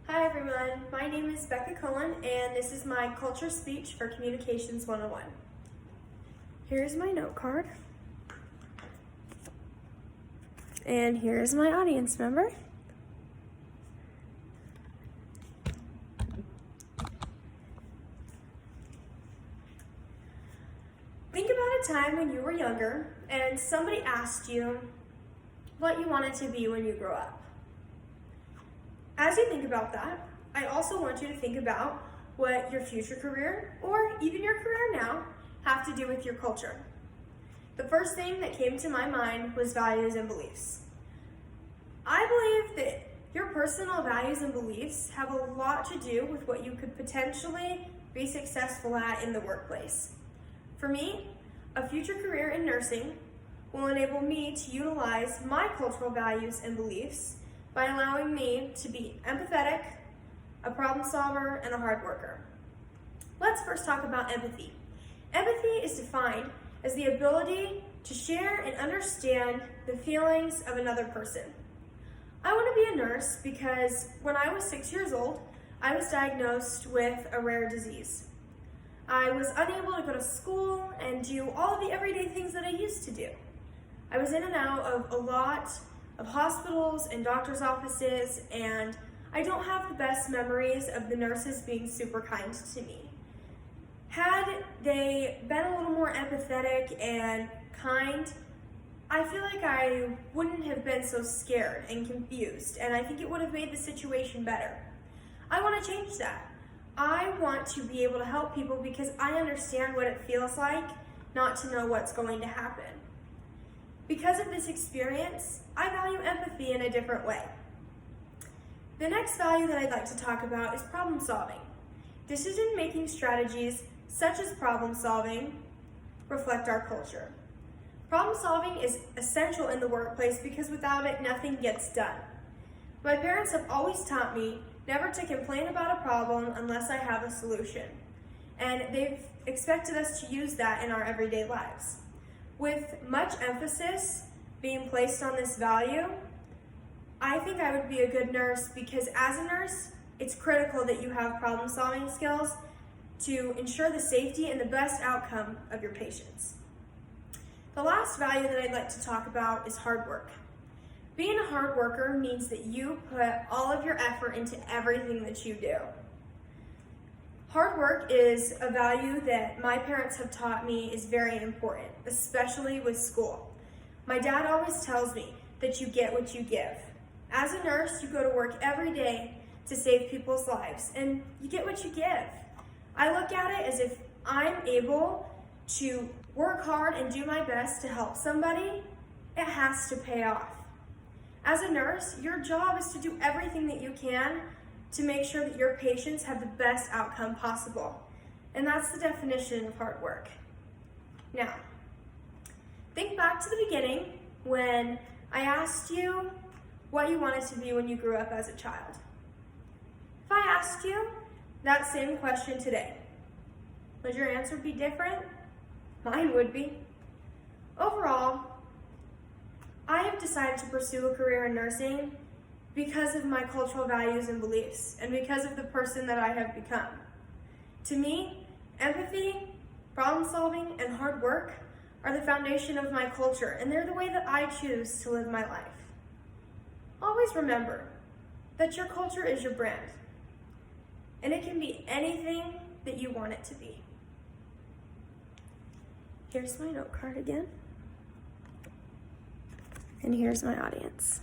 Hi everyone, my name is Becca Cohen and this is my culture speech for Communications 101. Here's my note card. And here's my audience member. Think about a time when you were younger and somebody asked you what you wanted to be when you grow up. As you think about that, I also want you to think about what your future career, or even your career now, have to do with your culture. The first thing that came to my mind was values and beliefs. I believe that your personal values and beliefs have a lot to do with what you could potentially be successful at in the workplace. For me, a future career in nursing will enable me to utilize my cultural values and beliefs by allowing me to be empathetic, a problem solver, and a hard worker. Let's first talk about empathy. Empathy is defined as the ability to share and understand the feelings of another person. I want to be a nurse because when I was 6 years old, I was diagnosed with a rare disease. I was unable to go to school and do all of the everyday things that I used to do. I was in and out of a lot of hospitals and doctor's offices, and I don't have the best memories of the nurses being super kind to me. Had they been a little more empathetic and kind, I feel like I wouldn't have been so scared and confused, and I think it would have made the situation better. I want to change that. I want to be able to help people because I understand what it feels like not to know what's going to happen. Because of this experience, I value empathy in a different way. The next value that I'd like to talk about is problem solving. Decision-making strategies such as problem solving reflect our culture. Problem solving is essential in the workplace because without it, nothing gets done. My parents have always taught me never to complain about a problem unless I have a solution. And they've expected us to use that in our everyday lives. With much emphasis being placed on this value, I think I would be a good nurse because as a nurse, it's critical that you have problem-solving skills to ensure the safety and the best outcome of your patients. The last value that I'd like to talk about is hard work. Being a hard worker means that you put all of your effort into everything that you do. Hard work is a value that my parents have taught me is very important, especially with school. My dad always tells me that you get what you give. As a nurse, you go to work every day to save people's lives, and you get what you give. I look at it as if I'm able to work hard and do my best to help somebody, it has to pay off. As a nurse, your job is to do everything that you can to make sure that your patients have the best outcome possible. And that's the definition of hard work. Now, think back to the beginning when I asked you what you wanted to be when you grew up as a child. If I asked you that same question today, would your answer be different? Mine would be. Overall, I have decided to pursue a career in nursing because of my cultural values and beliefs, and because of the person that I have become. To me, empathy, problem solving, and hard work are the foundation of my culture, and they're the way that I choose to live my life. Always remember that your culture is your brand, and it can be anything that you want it to be. Here's my note card again, and here's my audience.